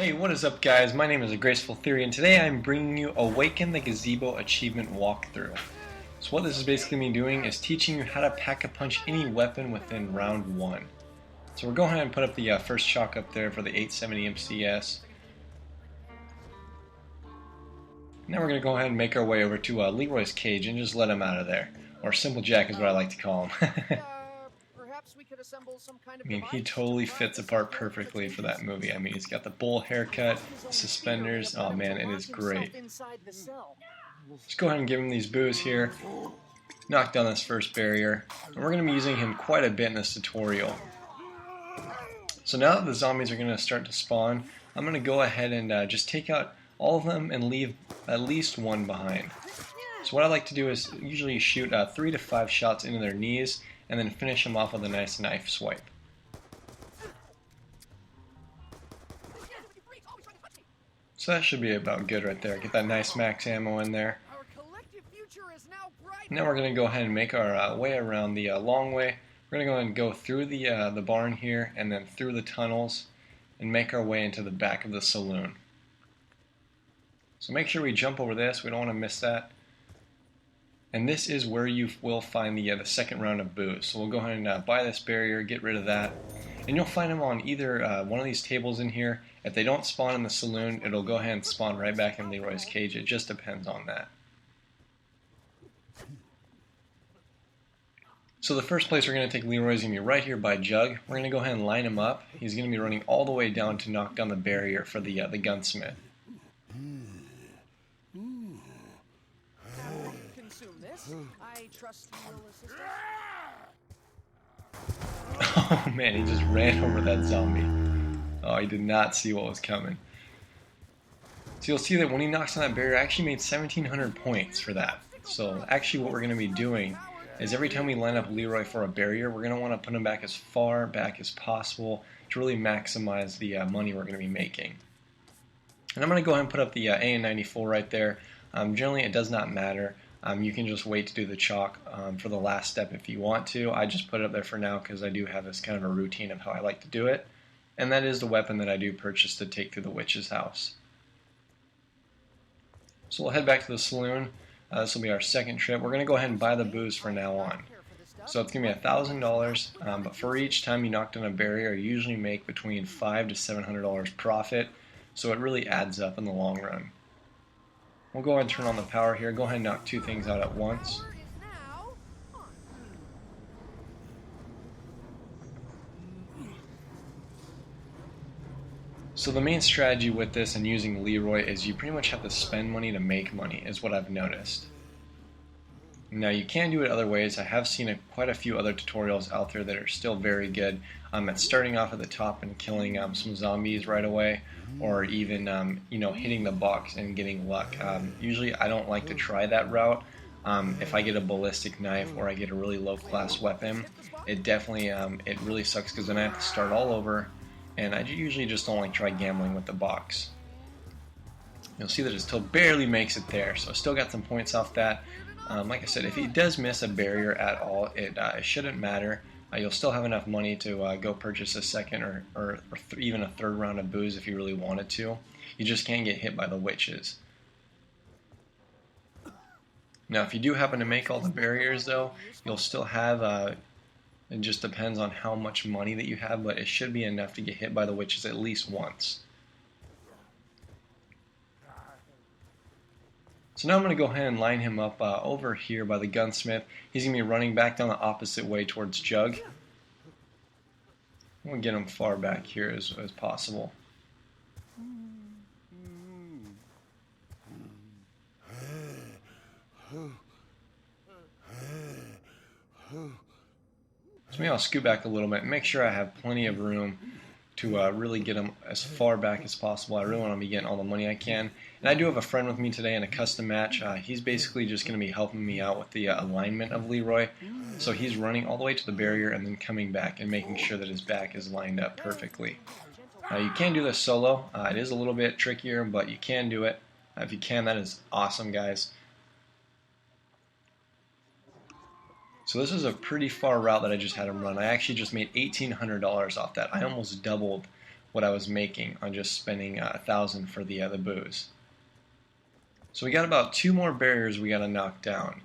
Hey, what is up guys? My name is Graceful Theory and today I'm bringing you Awaken the Gazebo achievement walkthrough. So what this is basically me doing is teaching you how to pack-a-punch any weapon within round 1. So we're going ahead and put up the first chalk up there for the 870 MCS. Now we're going to go ahead and make our way over to Leroy's cage and just let him out of there. Or Simple Jack is what I like to call him. I mean, he totally fits apart perfectly for that movie. I mean, he's got the bowl haircut, the suspenders. Oh man, it is great. Let's go ahead and give him these boos here. Knock down this first barrier. And we're going to be using him quite a bit in this tutorial. So now that the zombies are going to start to spawn, I'm going to go ahead and just take out all of them and leave at least one behind. So what I like to do is usually shoot 3 to 5 shots into their knees and then finish them off with a nice knife swipe. So that should be about good right there. Get that nice max ammo in there. Now we're going to go ahead and make our way around the long way. We're going to go ahead and go through the barn here and then through the tunnels and make our way into the back of the saloon. So make sure we jump over this. We don't want to miss that. And this is where you will find the second round of boos. So we'll go ahead and buy this barrier, get rid of that. And you'll find them on either one of these tables in here. If they don't spawn in the saloon, it'll go ahead and spawn right back in Leroy's cage. It just depends on that. So the first place we're going to take Leroy is going to be right here by Jug. We're going to go ahead and line him up. He's going to be running all the way down to knock down the barrier for the gunsmith. I trust you will assist us. Oh man, he just ran over that zombie. Oh, he did not see what was coming. So you'll see that when he knocks on that barrier, I actually made 1,700 points for that. So actually what we're going to be doing is every time we line up Leroy for a barrier, we're going to want to put him back as far back as possible to really maximize the money we're going to be making. And I'm going to go ahead and put up the AN94 right there. Generally it does not matter. You can just wait to do the chalk for the last step if you want to. I just put it up there for now because I do have this kind of a routine of how I like to do it. And that is the weapon that I do purchase to take through the witch's house. So we'll head back to the saloon. This will be our second trip. We're going to go ahead and buy the boos from now on. So it's going to be $1,000, but for each time you knock down a barrier, you usually make between $500 to $700 profit. So it really adds up in the long run. We'll go ahead and turn on the power here. Go ahead and knock 2 things out at once. So the main strategy with this and using Leroy is you pretty much have to spend money to make money, is what I've noticed. Now you can do it other ways. I have seen quite a few other tutorials out there that are still very good at starting off at the top and killing some zombies right away, or even hitting the box and getting luck. Usually I don't like to try that route. If I get a ballistic knife or I get a really low class weapon, it definitely it really sucks because then I have to start all over, and I usually just don't like try gambling with the box. You'll see that it still barely makes it there, so I still got some points off that. Like I said, if he does miss a barrier at all, it shouldn't matter. You'll still have enough money to go purchase a second or even a third round of boos if you really wanted to. You just can't get hit by the witches. Now, if you do happen to make all the barriers, though, you'll still have, it just depends on how much money that you have, but it should be enough to get hit by the witches at least once. So now I'm going to go ahead and line him up over here by the gunsmith. He's going to be running back down the opposite way towards Jug. I'm going to get him far back here as possible. So maybe I'll scoot back a little bit and make sure I have plenty of room to really get him as far back as possible. I really want to be getting all the money I can. And I do have a friend with me today in a custom match. He's basically just going to be helping me out with the alignment of Leroy. So he's running all the way to the barrier and then coming back and making sure that his back is lined up perfectly. You can do this solo. It is a little bit trickier, but you can do it. If you can, that is awesome, guys. So this is a pretty far route that I just had him run. I actually just made $1,800 off that. I almost doubled what I was making on just spending 1,000 for the booze. So we got about 2 more barriers we got to knock down.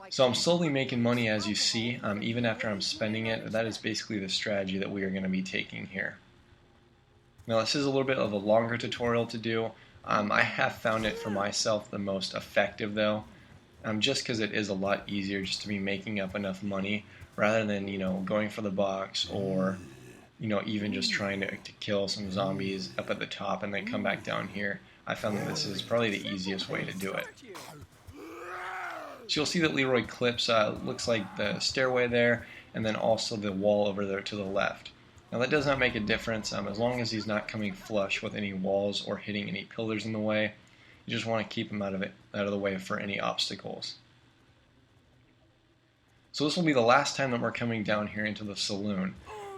So I'm slowly making money, as you see, even after I'm spending it. That is basically the strategy that we are going to be taking here. Now this is a little bit of a longer tutorial to do. I have found it for myself the most effective though, just because it is a lot easier just to be making up enough money rather than, you know, going for the box or, you know, even just trying to kill some zombies up at the top and then come back down here. I found that this is probably the easiest way to do it. So you'll see that Leroy clips looks like the stairway there, and then also the wall over there to the left. Now that does not make a difference as long as he's not coming flush with any walls or hitting any pillars in the way. You just want to keep him out of the way for any obstacles. So this will be the last time that we're coming down here into the saloon.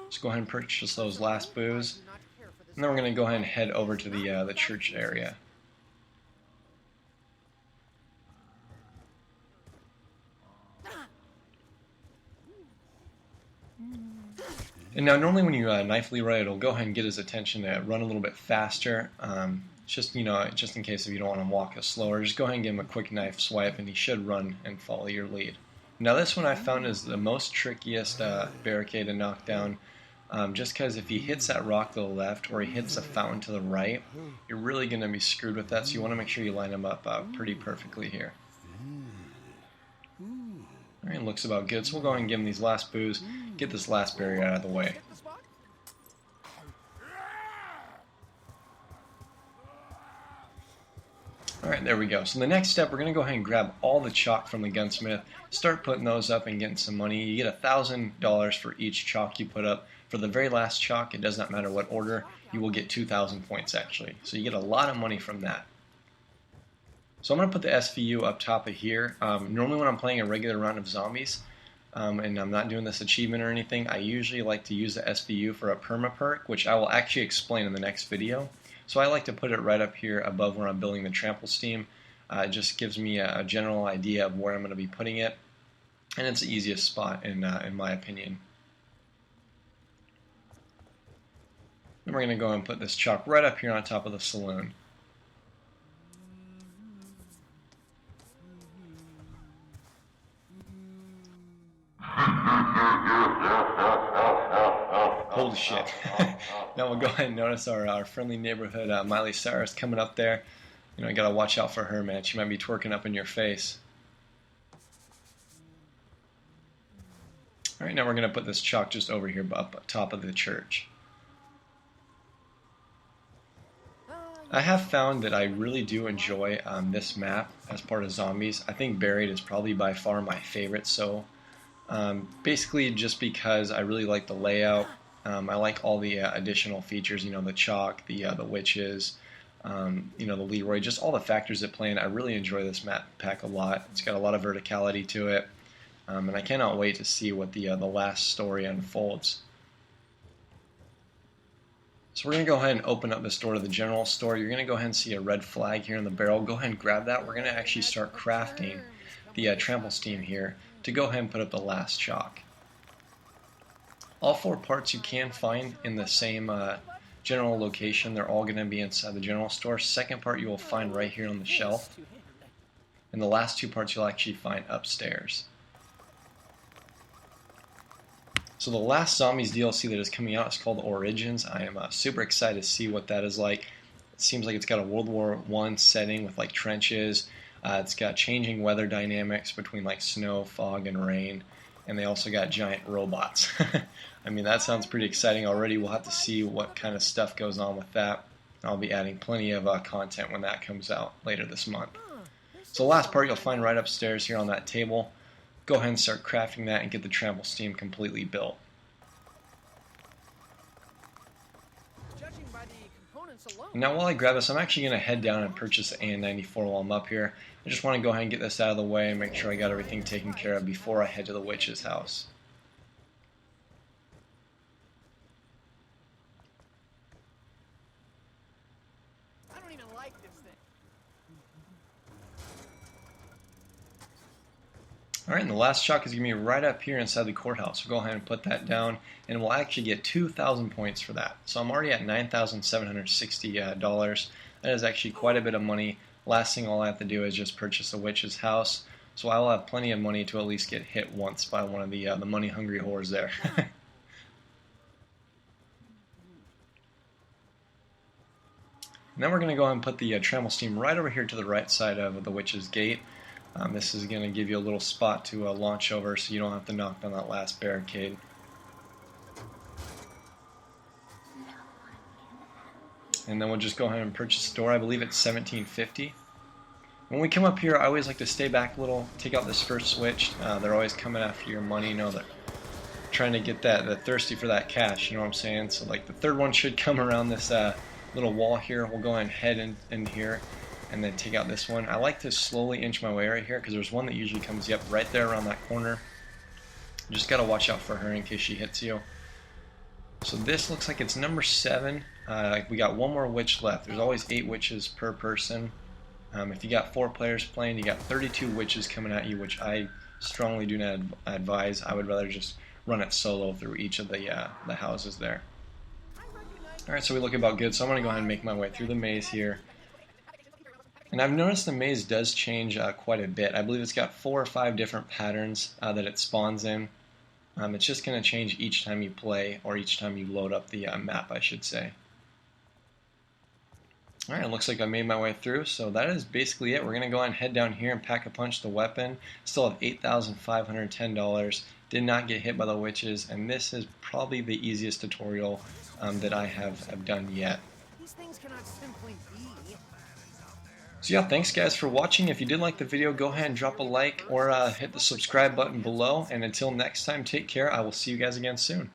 So go ahead and purchase those last booze, and then we're going to go ahead and head over to the church area. And now normally when you knife Leroy, it'll go ahead and get his attention to run a little bit faster. Just, you know, just in case if you don't want to walk slower, just go ahead and give him a quick knife swipe and he should run and follow your lead. Now this one I found is the most trickiest barricade to knock down, just because if he hits that rock to the left or he hits a fountain to the right, you're really going to be screwed with that, so you want to make sure you line him up pretty perfectly here. Alright, looks about good, so we'll go ahead and give him these last boos, get this last barrier out of the way. Alright, there we go. So the next step, we're going to go ahead and grab all the chalk from the gunsmith, start putting those up and getting some money. You get $1,000 for each chalk you put up. For the very last chalk, it does not matter what order, you will get 2,000 points actually. So you get a lot of money from that. So I'm going to put the SVU up top of here. Normally when I'm playing a regular round of zombies, and I'm not doing this achievement or anything, I usually like to use the SVU for a perma perk, which I will actually explain in the next video. So I like to put it right up here above where I'm building the trample steam. It just gives me a general idea of where I'm going to be putting it, and it's the easiest spot in my opinion. Then we're going to go and put this chalk right up here on top of the saloon. Holy shit. Now we'll go ahead and notice our friendly neighborhood Miley Cyrus coming up there. You know, you gotta watch out for her, man. She might be twerking up in your face. Alright, now we're gonna put this chalk just over here up top of the church. I have found that I really do enjoy this map as part of zombies. I think Buried is probably by far my favorite, so basically just because I really like the layout. I like all the additional features, you know, the chalk, the witches, you know, the Leroy, just all the factors that play in. I really enjoy this map pack a lot. It's got a lot of verticality to it, and I cannot wait to see what the last story unfolds. So we're going to go ahead and open up this door to the general store. You're going to go ahead and see a red flag here in the barrel. Go ahead and grab that. We're going to actually start crafting the trample steam here to go ahead and put up the last chalk. All 4 parts you can find in the same general location. They're all going to be inside the general store. Second part you will find right here on the shelf. And the last 2 parts you'll actually find upstairs. So the last Zombies DLC that is coming out is called Origins. I am super excited to see what that is like. It seems like it's got a World War I setting with like trenches. It's got changing weather dynamics between like snow, fog, and rain. And they also got giant robots. I mean, that sounds pretty exciting already. We'll have to see what kind of stuff goes on with that. I'll be adding plenty of content when that comes out later this month. So the last part you'll find right upstairs here on that table. Go ahead and start crafting that and get the trample steam completely built. Now while I grab this, I'm actually going to head down and purchase the AN-94 while I'm up here. I just want to go ahead and get this out of the way and make sure I got everything taken care of before I head to the witch's house. I don't even like this thing. Alright, and the last chalk is going to be right up here inside the courthouse. So go ahead and put that down, and we'll actually get 2,000 points for that. So I'm already at $9,760. That is actually quite a bit of money. Last thing all I have to do is just purchase a witch's house. So I will have plenty of money to at least get hit once by one of the money-hungry whores there. And then we're going to go ahead and put the trammel steam right over here to the right side of the witch's gate. This is going to give you a little spot to launch over so you don't have to knock down that last barricade. And then we'll just go ahead and purchase the door. I believe it's $17.50. When we come up here, I always like to stay back a little, take out this first switch. They're always coming after your money. You know, they're trying to get that, they're thirsty for that cash, you know what I'm saying? So like the third one should come around this little wall here. We'll go ahead and head in here and then take out this one. I like to slowly inch my way right here because there's one that usually comes up right there around that corner. You just got to watch out for her in case she hits you. So this looks like it's number 7. We got one more witch left. There's always 8 witches per person. If you got 4 players playing, you got 32 witches coming at you, which I strongly do not advise. I would rather just run it solo through each of the houses there. Alright, so we look about good, so I'm going to go ahead and make my way through the maze here. And I've noticed the maze does change quite a bit. I believe it's got 4 or 5 different patterns that it spawns in. It's just going to change each time you play, or each time you load up the map, I should say. Alright, it looks like I made my way through, so that is basically it. We're going to go ahead and head down here and pack-a-punch the weapon. Still have $8,510. Did not get hit by the witches, and this is probably the easiest tutorial that I have done yet. These things cannot simply be. So yeah, thanks guys for watching. If you did like the video, go ahead and drop a like or hit the subscribe button below. And until next time, take care. I will see you guys again soon.